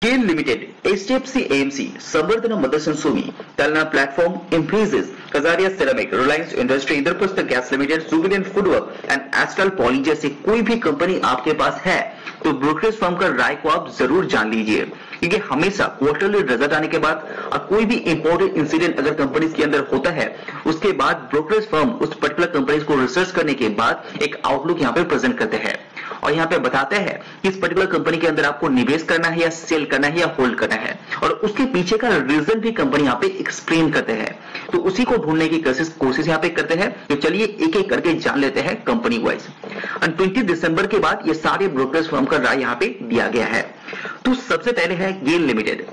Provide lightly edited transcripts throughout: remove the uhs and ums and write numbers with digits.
GAIL Limited, HDFC AMC, Samvardhana Motherson Sumi, Talna Platform, Emphasis, Kazaria Ceramic, Reliance Industry, Indraprastha Gas Limited, Jubilant Foodworks and Astral Poly जैसे कोई भी company आपके पास है तो brokerage firm का राय को आप जरूर जान लीजिए, क्योंकि हमेशा क्वार्टरली रिजल्ट आने के बाद और कोई भी इंपॉर्टेंट इंसिडेंट अगर कंपनीज के अंदर होता है उसके बाद ब्रोकरेज फर्म उस पर्टिकुलर कंपनीज को रिसर्च करने के बाद एक आउटलुक यहाँ पे प्रेजेंट करते हैं और यहाँ पे बताते हैं कि इस पर्टिकुलर कंपनी के अंदर आपको निवेश करना है या सेल करना है या होल्ड करना है, और उसके पीछे का रीजन भी कंपनी यहाँ पे एक्सप्लेन करते हैं। तो उसी को ढूंढने की कोशिश यहाँ पे करते हैं। तो चलिए एक एक करके जान लेते हैं कंपनी वाइज। 20 दिसंबर के बाद ये सारे ब्रोकरेज फर्म का राय यहाँ पे दिया गया है। तो सबसे पहले है गेल लिमिटेड।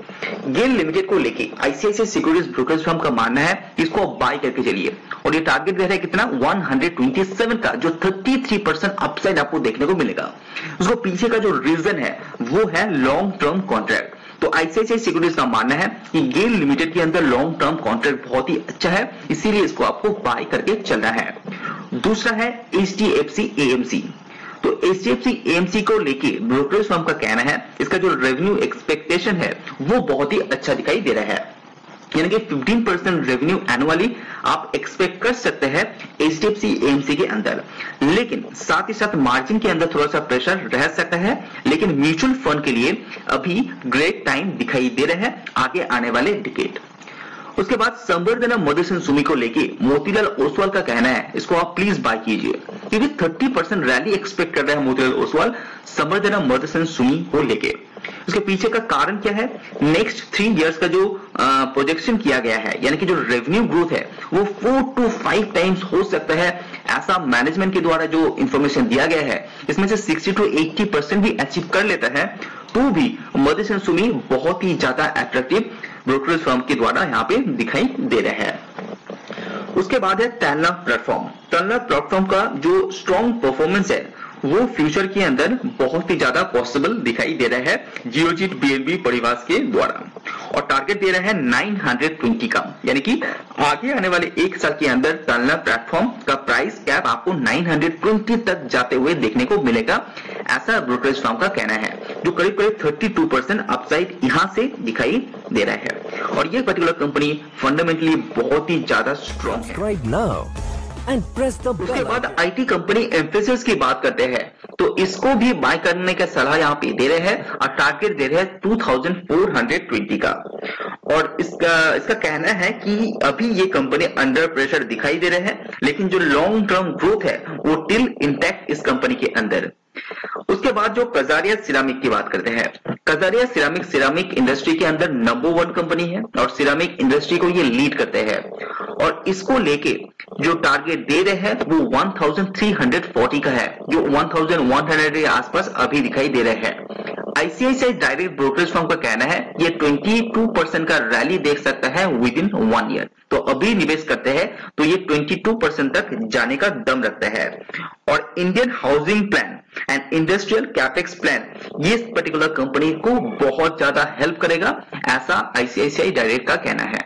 गेल लिमिटेड को लेके आईसीआईसीआई सिक्योरिटीज ब्रोकरेज फर्म का मानना है इसको बाय करके चलिए, और ये टारगेट दे रहा है कितना 127 का, जो 33% अपसाइड आपको देखने को मिलेगा। उसको पीछे का जो रीजन है वो है लॉन्ग टर्म कॉन्ट्रैक्ट। तो आईसीआईसीआई सिक्योरिटीज का मानना है कि गेल लिमिटेड के अंदर लॉन्ग टर्म कॉन्ट्रैक्ट बहुत ही अच्छा है, इसीलिए इसको आपको बाय करके चलना है। दूसरा है एचडीएफसी एएमसी। तो एचडीएफसी एएमसी को लेके ब्रोकरेज फर्म का कहना है इसका जो रेवेन्यू एक्सपेक्टेशन है वो बहुत ही अच्छा दिखाई दे रहा है, यानी कि 15% रेवेन्यू एनुअली आप एक्सपेक्ट कर सकते हैं एचडीएफसी एएमसी के अंदर। लेकिन साथ ही साथ मार्जिन के अंदर थोड़ा सा प्रेशर रह सकता है, लेकिन म्यूचुअल फंड के लिए अभी ग्रेट टाइम दिखाई दे रहे हैं आगे आने वाले डिकेड। उसके बाद संवर्धना मदरसन सुमी को लेके मोतीलाल ओसवाल का कहना है इसको आप प्लीज बाय कीजिए, क्योंकि 30% रैली एक्सपेक्ट कर रहे हैं मोतीलाल ओसवाल संवर्धना मदरसन सुमी को लेके। उसके पीछे का कारण क्या है, नेक्स्ट 3 इयर्स का जो प्रोजेक्शन किया गया है, यानी कि जो रेवेन्यू ग्रोथ है वो 4 to 5 टाइम्स हो सकता है, ऐसा मैनेजमेंट के द्वारा जो इंफॉर्मेशन दिया गया है। इसमें से 60 to 80% भी अचीव कर लेता है तो भी मदरसन सुमी बहुत ही ज्यादा अट्रैक्टिव ब्रोकरेज फर्म के द्वारा यहाँ पे दिखाई दे रहा है। उसके बाद है टैलना प्लेटफॉर्म। टैलना प्लेटफॉर्म का जो स्ट्रॉन्ग परफॉर्मेंस है वो फ्यूचर के अंदर बहुत ही ज्यादा पॉसिबल दिखाई दे रहा है जियोजित बीएनबी परिवार के द्वारा, और टारगेट दे रहा है 920 का, यानी कि आगे आने वाले 1 साल के अंदर टैलना प्लेटफॉर्म का प्राइस कैप आपको 920 तक जाते हुए देखने को मिलेगा, ऐसा ब्रोकरेज फर्म का कहना है, जो करीब करीब 32% अपसाइड यहां से दिखाई दे रहा है। और ये पर्टिकुलर कंपनी फंडामेंटली बहुत ही ज्यादा स्ट्रॉन्ग है। उसके बाद आईटी कंपनी एम्फेसिस की बात करते हैं तो इसको भी बाय करने का सलाह यहाँ पे दे रहे हैं और टारगेट दे रहे हैं 2420 का। और इसका कहना है कि अभी ये कंपनी अंडर प्रेशर दिखाई दे रहे हैं, लेकिन जो लॉन्ग टर्म ग्रोथ है वो टिल इंटैक्ट इस कंपनी के अंदर। उसके बाद जो कजारिया सिरामिक की बात करते हैं, कजारिया सिरामिक इंडस्ट्री के अंदर नंबर 1 कंपनी है और सिरामिक इंडस्ट्री को ये लीड करते हैं, और इसको लेके जो टारगेट दे रहे हैं वो 1340 का है, जो 1100 के आसपास अभी दिखाई दे रहे हैं। आईसीआईसीआई डायरेक्ट ब्रोकरेज फर्म का कहना है ये 22% का रैली देख सकता है विद इन 1 ईयर। तो अभी निवेश करते हैं तो ये 22% तक जाने का दम रखता है। और Indian housing plan and industrial capex plan ये पर्टिकुलर कंपनी को बहुत ज्यादा हेल्प करेगा, ऐसा आईसीआईसीआई डायरेक्ट का कहना है।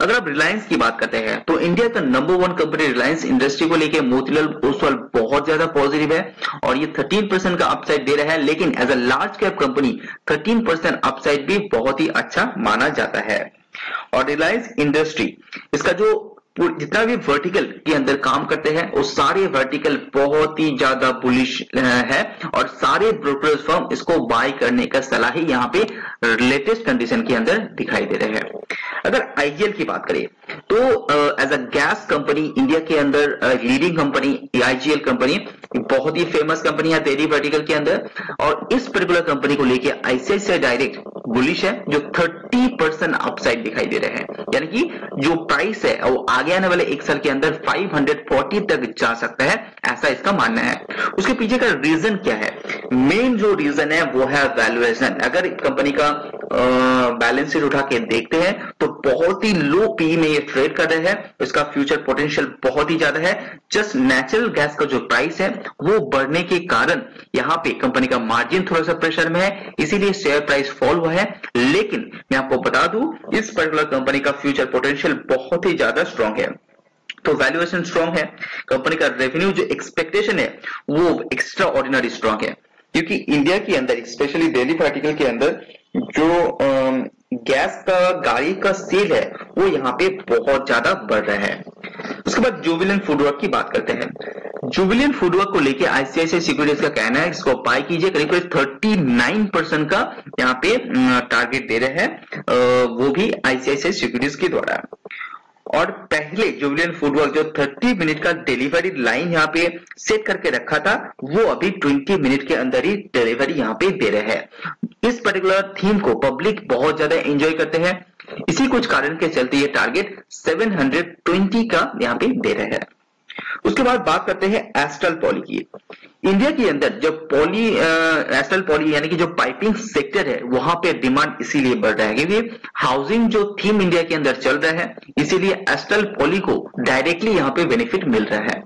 अगर आप रिलायंस की बात करते हैं तो इंडिया का नंबर 1 कंपनी रिलायंस इंडस्ट्री को लेके मोतीलाल ओसवाल बहुत ज्यादा पॉजिटिव है और ये 13% का अपसाइड दे रहा है, लेकिन as a large cap company 13% upside भी बहुत ही अच्छा माना जाता है। और रिलायंस इंडस्ट्री इसका जो जितना भी वर्टिकल के अंदर काम करते हैं वो सारे वर्टिकल बहुत ही ज्यादा बुलिश है, और सारे ब्रोकरेज फर्म इसको बाय करने का सलाह ही यहाँ पे लेटेस्ट कंडीशन के अंदर दिखाई दे रहे हैं। अगर आईजीएल की बात करें तो as a gas company India के अंदर लीडिंग कंपनी आईजीएल कंपनी बहुत ही फेमस कंपनी है डेयरी वर्टिकल के अंदर, और इस पर्टिकुलर कंपनी को लेके आईसीआईसीआई डायरेक्ट बुलिश है, जो 30% अपसाइड दिखाई दे रहे हैं, यानी कि जो प्राइस है वो आगे आने वाले 1 साल के अंदर 540 तक जा सकता है, ऐसा इसका मानना है। उसके पीछे का रीजन क्या है, मेन जो रीजन है वो है वैल्यूएशन। अगर कंपनी का बैलेंस शीट उठा के देखते हैं तो बहुत ही लो पी में ये ट्रेड कर रहे हैं, इसका फ्यूचर पोटेंशियल बहुत ही ज्यादा है। जस्ट नेचुरल गैस का जो प्राइस है वो बढ़ने के कारण यहाँ पे कंपनी का मार्जिन थोड़ा सा प्रेशर में है, इसीलिए शेयर प्राइस फॉल हुआ है। लेकिन मैं आपको बता दूं इस पर्टिकुलर कंपनी का फ्यूचर पोटेंशियल बहुत ही ज्यादा स्ट्रॉन्ग है। तो वैल्यूएशन स्ट्रॉन्ग है, कंपनी का रेवेन्यू जो एक्सपेक्टेशन है वो एक्स्ट्रा ऑर्डिनरी स्ट्रॉन्ग है। क्योंकि इंडिया के अंदर स्पेशली दिल्ली पार्टिकल के अंदर जो गैस का गाड़ी का सेल है वो यहाँ पे बहुत ज्यादा बढ़ रहा है। उसके बाद जुबिलेंट फूडवर्क की बात करते हैं। जुबिलेंट फूडवर्क को लेके आईसीआईसीआई सिक्योरिटीज का कहना है इसको बाय कीजिए, करीब करीब 39% का यहाँ पे टारगेट दे रहे हैं, वो भी आईसीआईसीआई सिक्योरिटीज के द्वारा। और पहले जुबिलेंट फूडवर्क जो 30 मिनट का डिलीवरी लाइन यहाँ पे सेट करके रखा था वो अभी 20 मिनट के अंदर ही डिलीवरी यहाँ पे दे रहे हैं। इस पर्टिकुलर थीम को पब्लिक बहुत ज्यादा एंजॉय करते हैं, इसी कुछ कारण के चलते ये टारगेट 720 का यहाँ पे दे रहे हैं। उसके बाद बात करते हैं एस्ट्रल पॉली की। इंडिया के अंदर जब एस्ट्रल पॉली यानी कि जो पाइपिंग सेक्टर है वहां पे डिमांड इसीलिए बढ़ रहा है क्योंकि हाउसिंग जो थीम इंडिया के अंदर चल रहा है, इसीलिए एस्ट्रल पॉली को डायरेक्टली यहाँ पे बेनिफिट मिल रहा है।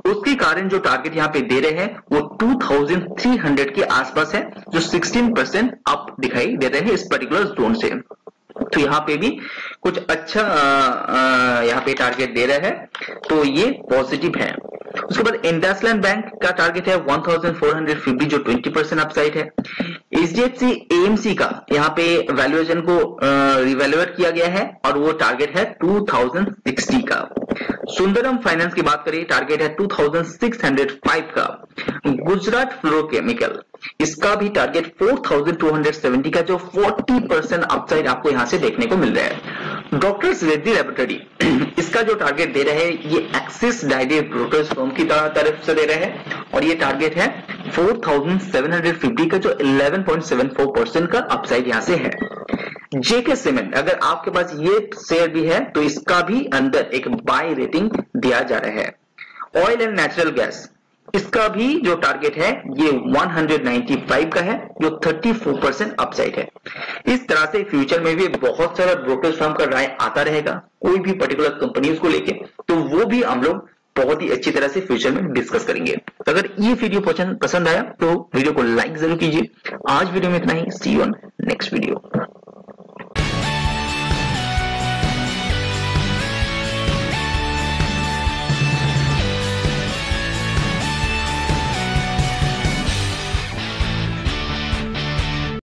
उसके कारण जो टारगेट यहाँ पे दे रहे हैं वो 2300 के आसपास है, जो 16% अप दिखाई दे रहे हैं इस पर्टिकुलर जोन से। तो यहाँ पे भी कुछ अच्छा यहाँ पे टारगेट दे रहा है, तो ये पॉजिटिव है। उसके बाद इंडसलैंड बैंक का टारगेट है 1450 जो 20% अपसाइड है। एचडीएफसी एएमसी का यहाँ पे वैल्यूएशन को रिवैल्यूएट किया गया है और वो टारगेट है 2060 का। सुंदरम फाइनेंस की बात करें टारगेट है 2605 का। गुजरात फ्लोरोकेमिकल इसका भी टारगेट 4270 का, जो 40% अपसाइड आपको यहां से देखने को मिल रहा है। डॉक्टर्स रेड्डी लेबोरेटरी इसका जो टारगेट दे रहे हैं ये एक्सिस डायरी ब्रोकर्स फर्म की तरफ से दे रहे हैं और ये टारगेट है 4750 का, जो 11.74% का अपसाइड यहां से है। जेके सीमेंट अगर आपके पास ये शेयर भी है तो इसका भी अंदर एक बाय रेटिंग दिया जा रहा है। ऑयल एंड नेचुरल गैस इसका भी जो टारगेट है ये 195 का है, जो 34% अपसाइड है। इस तरह से फ्यूचर में भी बहुत सारा ब्रोकर्स फर्म का राय आता रहेगा कोई भी पर्टिकुलर कंपनीज को लेके, तो वो भी हम लोग बहुत ही अच्छी तरह से फ्यूचर में डिस्कस करेंगे। तो अगर ये वीडियो पसंद आया तो वीडियो को लाइक जरूर कीजिए। आज वीडियो में इतना ही, सी यू ऑन नेक्स्ट वीडियो।